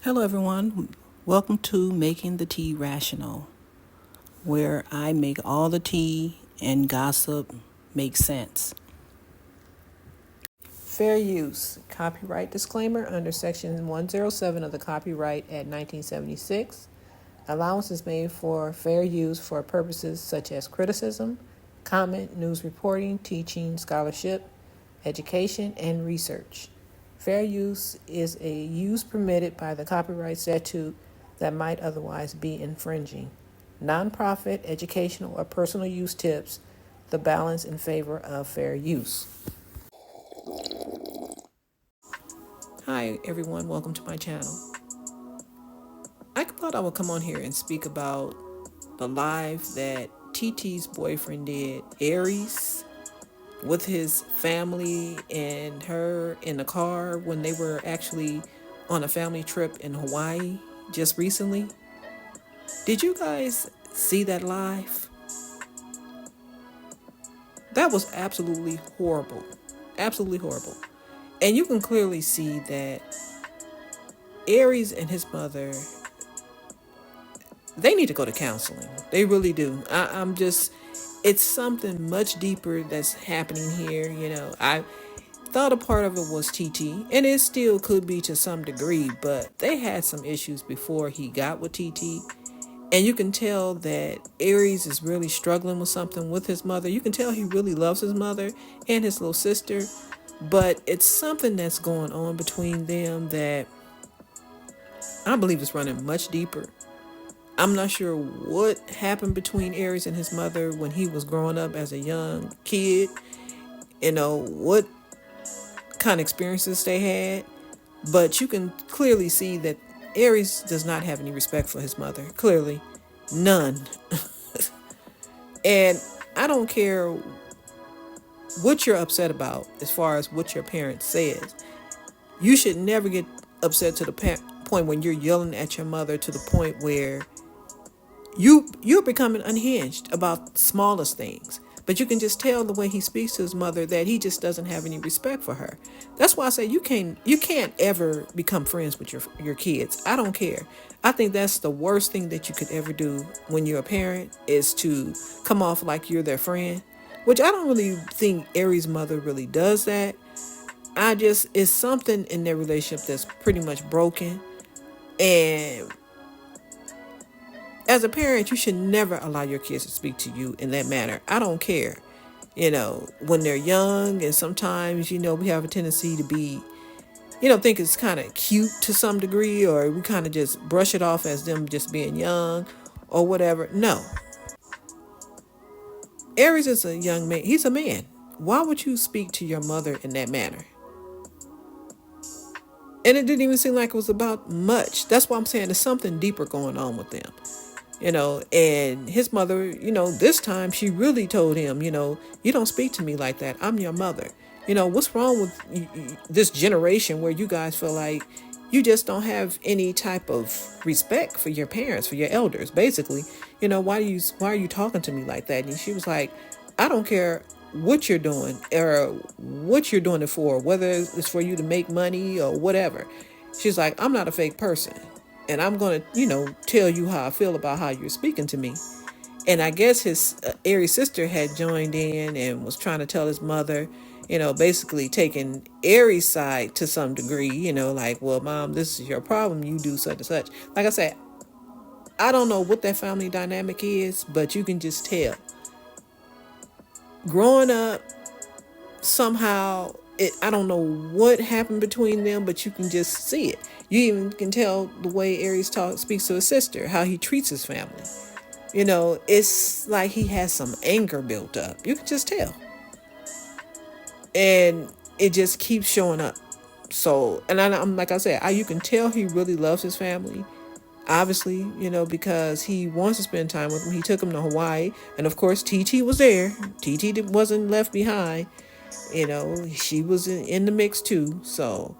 Hello, everyone. Welcome to Making the Tea Rational, where I make all the tea and gossip make sense. Fair use. Copyright disclaimer under Section 107 of the Copyright Act 1976. Allowance is made for fair use for purposes such as criticism, comment, news reporting, teaching, scholarship, education, and research. Fair use is a use permitted by the copyright statute that might otherwise be infringing. Nonprofit, educational, or personal use tips the balance in favor of fair use. Hi, everyone. Welcome to my channel. I thought I would come on here and speak about the live that TT's boyfriend did, Aries, with his family and her in the car when they were actually on a family trip in Hawaii just recently. Did you guys see that live? That was absolutely horrible. Absolutely horrible. And you can clearly see that Aries and his mother, they need to go to counseling. They really do. It's something much deeper that's happening here. I thought a part of it was TT, and it still could be to some degree, but they had some issues before he got with TT. And you can tell that Aries is really struggling with something with his mother. You can tell he really loves his mother and his little sister, but it's something that's going on between them that I believe is running much deeper. I'm not sure what happened between Aries and his mother when he was growing up as a young kid. What kind of experiences they had. But you can clearly see that Aries does not have any respect for his mother. Clearly, none. And I don't care what you're upset about as far as what your parent says. You should never get upset to the point when you're yelling at your mother to the point where you're becoming unhinged about smallest things. But you can just tell the way he speaks to his mother that he just doesn't have any respect for her. That's why I say you can't ever become friends with your kids. I don't care. I think that's the worst thing that you could ever do when you're a parent is to come off like you're their friend, which I don't really think Aries' mother really does that. It's something in their relationship that's pretty much broken. And as a parent, you should never allow your kids to speak to you in that manner. I don't care. When they're young, and sometimes, we have a tendency to be, think it's kind of cute to some degree, or we kind of just brush it off as them just being young or whatever. No. Aries is a young man. He's a man. Why would you speak to your mother in that manner? And it didn't even seem like it was about much. That's why I'm saying there's something deeper going on with them. And his mother, this time she really told him, you don't speak to me like that. I'm your mother. What's wrong with this generation where you guys feel like you just don't have any type of respect for your parents, for your elders, basically. Why are you talking to me like that? And she was like, I don't care what you're doing or what you're doing it for, whether it's for you to make money or whatever. She's like, I'm not a fake person. And I'm going to, tell you how I feel about how you're speaking to me. And I guess his Aries sister had joined in and was trying to tell his mother, basically taking Aries' side to some degree, like, well, Mom, this is your problem. You do such and such. Like I said, I don't know what that family dynamic is, but you can just tell. Growing up, somehow, I don't know what happened between them, but you can just see it. You even can tell the way Aries speaks to his sister, how he treats his family. It's like he has some anger built up. You can just tell. And it just keeps showing up. So, and I'm like I said, you can tell he really loves his family. Obviously, because he wants to spend time with them. He took him to Hawaii. And of course, TT was there. TT wasn't left behind. She was in the mix too. So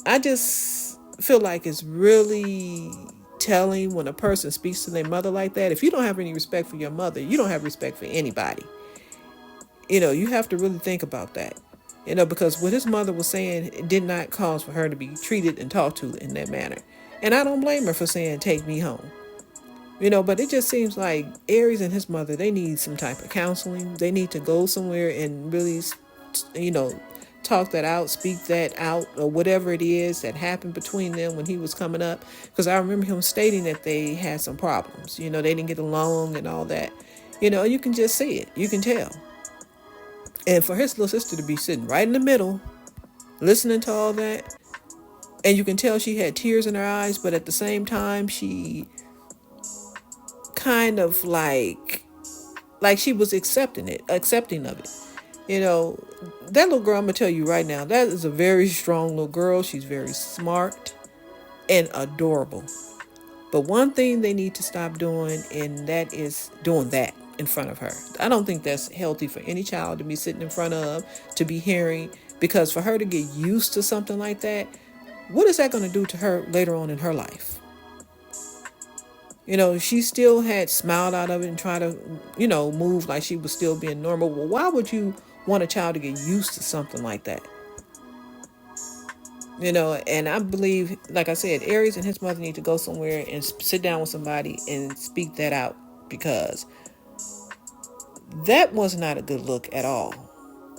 I just feel like it's really telling when a person speaks to their mother like that. If you don't have any respect for your mother, you don't have respect for anybody. You have to really think about that. Because what his mother was saying, it did not cause for her to be treated and talked to in that manner. And I don't blame her for saying, take me home. But it just seems like Aries and his mother, they need some type of counseling. They need to go somewhere and really, you know, talk that out, speak that out, or whatever it is that happened between them when he was coming up. Because I remember him stating that they had some problems. They didn't get along and all that. You can just see it. You can tell. And for his little sister to be sitting right in the middle, listening to all that, and you can tell she had tears in her eyes, but at the same time, she kind of like she was accepting of it. That little girl, I'm gonna tell you right now, that is a very strong little girl. She's very smart and adorable. But one thing they need to stop doing, and that is doing that in front of her. I don't think that's healthy for any child to be sitting in front of, to be hearing, because for her to get used to something like that, what is that going to do to her later on in her life? She still had smiled out of it and tried to, move like she was still being normal. Well, why would you want a child to get used to something like that? And I believe, like I said, Aries and his mother need to go somewhere and sit down with somebody and speak that out, because that was not a good look at all.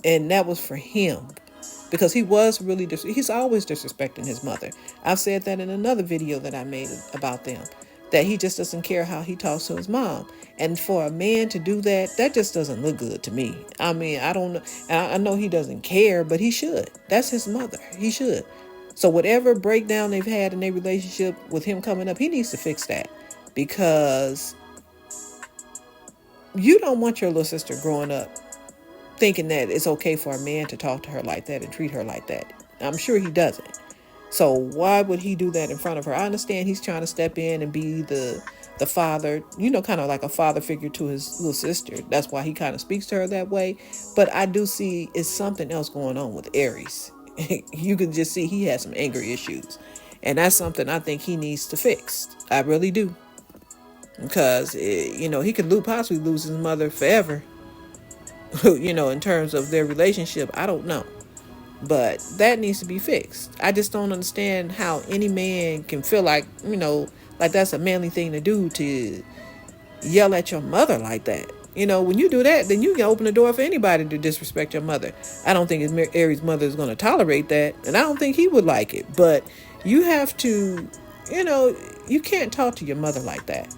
And that was for him, because he was really, he's always disrespecting his mother. I've said that in another video that I made about them, that he just doesn't care how he talks to his mom. And for a man to do that, that just doesn't look good to me. I mean, I don't know. I know he doesn't care, but he should. That's his mother. He should. So whatever breakdown they've had in their relationship with him coming up, he needs to fix that, because you don't want your little sister growing up thinking that it's okay for a man to talk to her like that and treat her like that. I'm sure he doesn't. So why would he do that in front of her? I understand he's trying to step in and be the father, kind of like a father figure to his little sister. That's why he kind of speaks to her that way. But I do see it's something else going on with Aries. You can just see he has some anger issues. And that's something I think he needs to fix. I really do. Because, he could possibly lose his mother forever. In terms of their relationship, I don't know. But that needs to be fixed. I just don't understand how any man can feel like, like that's a manly thing to do, to yell at your mother like that. When you do that, then you can open the door for anybody to disrespect your mother. I don't think Aries' mother is going to tolerate that, and I don't think he would like it. But you have to, you can't talk to your mother like that.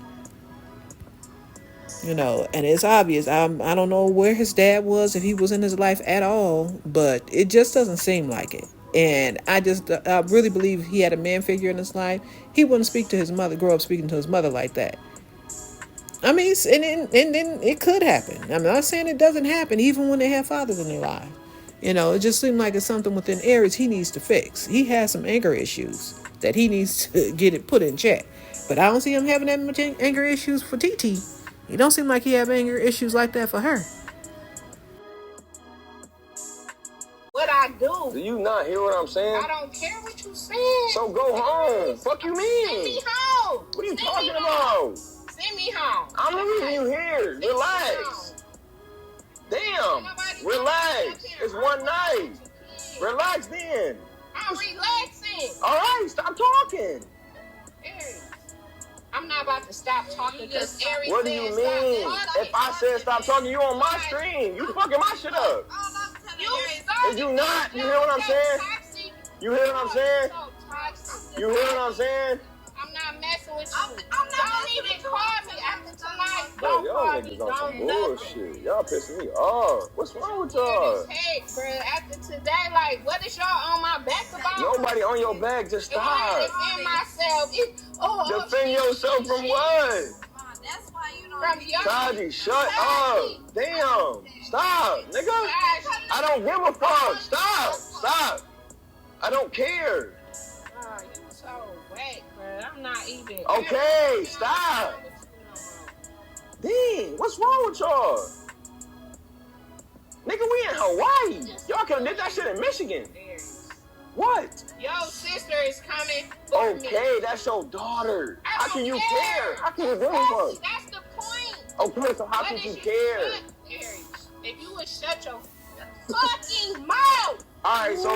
And it's obvious. I don't know where his dad was, if he was in his life at all, but it just doesn't seem like it. And I really believe he had a man figure in his life. He wouldn't grow up speaking to his mother like that. I mean, and then it could happen. I'm not saying it doesn't happen, even when they have fathers in their life. It just seemed like it's something within Aries he needs to fix. He has some anger issues that he needs to get it put in check. But I don't see him having that much anger issues for TT. He don't seem like he have anger issues like that for her. What I do? Do you not hear what I'm saying? I don't care what you said. So go home. Fuck you mean? Send me home. What are you talking about? Send me home. I'm leaving you here. Relax. Damn. Relax. It's one night. Relax then. I'm relaxing. All right, stop talking. Aries, I'm not about to stop talking because Aries. What do you mean? If I said stop talking, you on my screen. You fucking my shit up. Is you not? You hear what I'm saying? You hear what I'm saying? You hear what I'm saying? I'm not messing with you. Don't even call me after tonight. Bro, Don't y'all call niggas me. on some Don't bullshit. Y'all pissing me off. What's wrong with y'all? Hey, bro, after today, like, what is y'all on my back about? Nobody on your back. Just stop. I defend myself. Defend yourself from what? That's why you don't. Taji, shut up. Damn. Stop, nigga. I don't give a fuck. Stop. I don't care. You so whack, bro. I'm not even. Okay, stop. Dang, what's wrong with y'all? Nigga, we in Hawaii. Y'all could have did that shit in Michigan. What? Yo, sister is coming. Okay, that's your daughter. How can you care? How can you give a fuck? That's the point. Okay, so how can you care? Aries, if you would shut your fucking mouth. Alright, so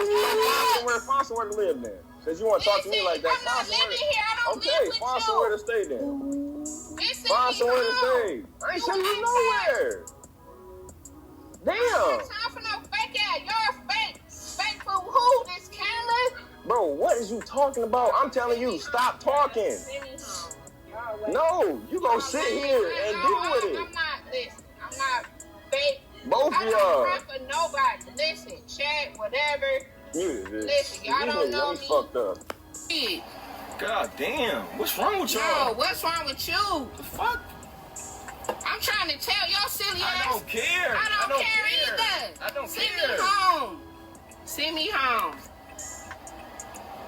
find somewhere to live then. Since you want to talk to me like that, I'm not living here. I don't live with find you. somewhere to stay then. Find somewhere to stay. I ain't sending you nowhere. Damn. I don't have time for no fake ass. You're fake. Fake for who? This Canada? Bro, what is you talking about? I'm telling you, stop talking. No, you gonna sit here and deal with it. I'm not fake. Both of y'all. I don't run for nobody. Listen, chat, whatever. Listen, y'all don't know me. Fucked up. God damn, what's wrong with y'all? No, what's wrong with you? The fuck? I'm trying to tell y'all silly ass. I don't care. I don't care either. I don't Send care. me home. Send me home.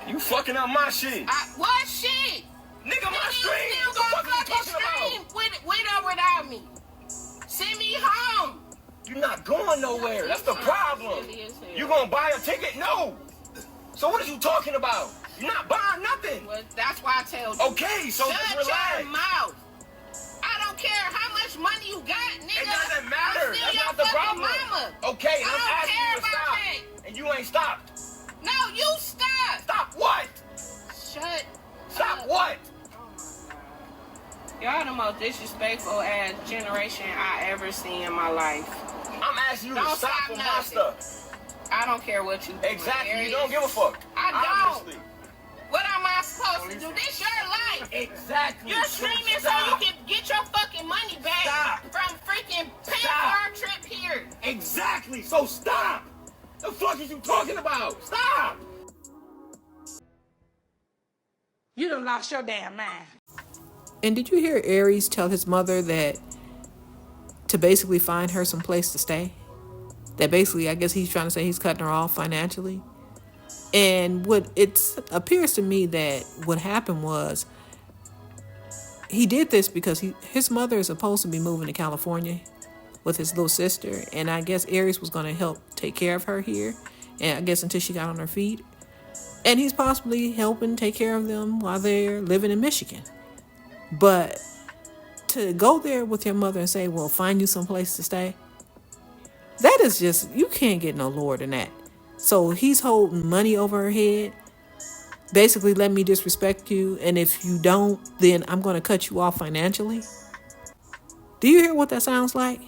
You fucking up my shit. What shit? Nigga, my stream. What the fuck are you talking about? With or without me. Send me home. You're not going nowhere. That's the problem. You gonna buy a ticket? No. So what are you talking about? You're not buying nothing. Well, that's why I tell you. Okay, so just shut relax. your mouth. I don't care how much money you got, nigga. It doesn't matter. I'm still That's your not the fucking problem. mama. Okay, I I'm don't asking care you to about stop. that. And you ain't stopped. No, you stop. Stop what? Shut Stop up. what? Y'all the most disrespectful ass generation I ever seen in my life. I'm asking you to Don't stop stop for my nothing. stuff. I don't care what you do. Exactly. Aries. You don't give a fuck. I don't. Obviously. What am I supposed to do? This your life. Exactly. You're streaming so you can get your fucking money back Stop. from freaking paying Stop. for our trip here. Exactly. So stop. The fuck is you talking about? Stop. You done lost your damn mind. And did you hear Aries tell his mother that to basically find her some place to stay? That basically, I guess he's trying to say he's cutting her off financially. And what it appears to me that what happened was he did this because his mother is supposed to be moving to California with his little sister. And I guess Aries was going to help take care of her here. And I guess until she got on her feet. And he's possibly helping take care of them while they're living in Michigan. But to go there with your mother and say, well, find you some place to stay. That is just, you can't get no lower than that. So he's holding money over her head. Basically, let me disrespect you. And if you don't, then I'm going to cut you off financially. Do you hear what that sounds like?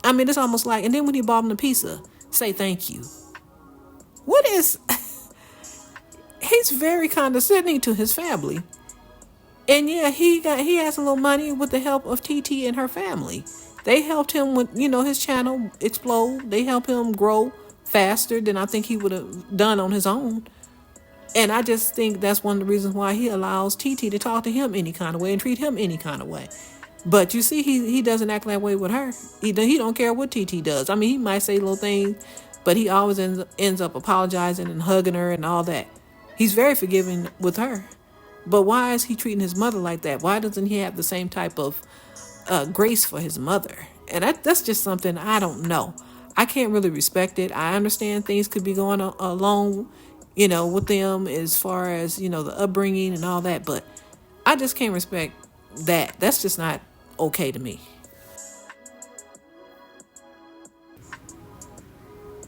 I mean, it's almost like, and then when he bought him the pizza, say thank you. What is, he's very condescending to his family. And yeah, he has a little money with the help of TT and her family. They helped him with, his channel explode. They helped him grow faster than I think he would have done on his own. And I just think that's one of the reasons why he allows TT to talk to him any kind of way and treat him any kind of way. But you see, he doesn't act that way with her. He don't care what TT does. I mean, he might say little things, but he always ends up apologizing and hugging her and all that. He's very forgiving with her. But why is he treating his mother like that? Why doesn't he have the same type of grace for his mother? And that's just something I don't know. I can't really respect it. I understand things could be going along, with them as far as, the upbringing and all that. But I just can't respect that. That's just not okay to me.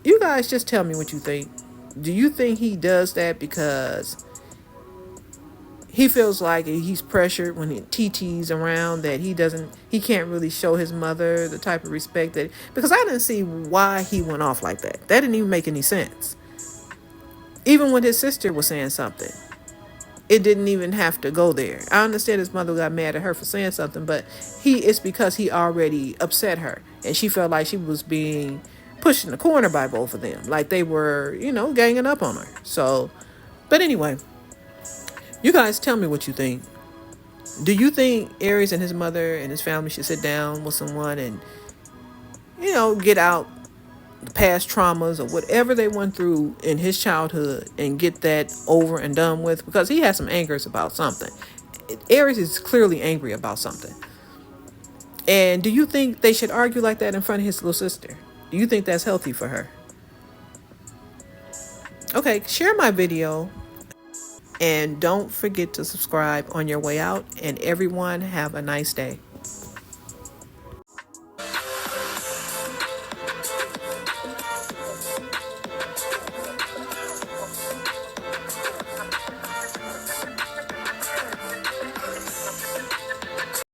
You guys just tell me what you think. Do you think he does that because he feels like he's pressured when TT's around, that he can't really show his mother the type of respect that, because I didn't see why he went off like that. That didn't even make any sense. Even when his sister was saying something, it didn't even have to go there. I understand his mother got mad at her for saying something, but it's because he already upset her and she felt like she was being pushed in the corner by both of them. Like they were, ganging up on her. So, but anyway, you guys tell me what you think. Do you think Aries and his mother and his family should sit down with someone and, get out the past traumas or whatever they went through in his childhood and get that over and done with? Because he has some angers about something. Aries is clearly angry about something. And do you think they should argue like that in front of his little sister? Do you think that's healthy for her? Okay, share my video. And don't forget to subscribe on your way out. And everyone have a nice day.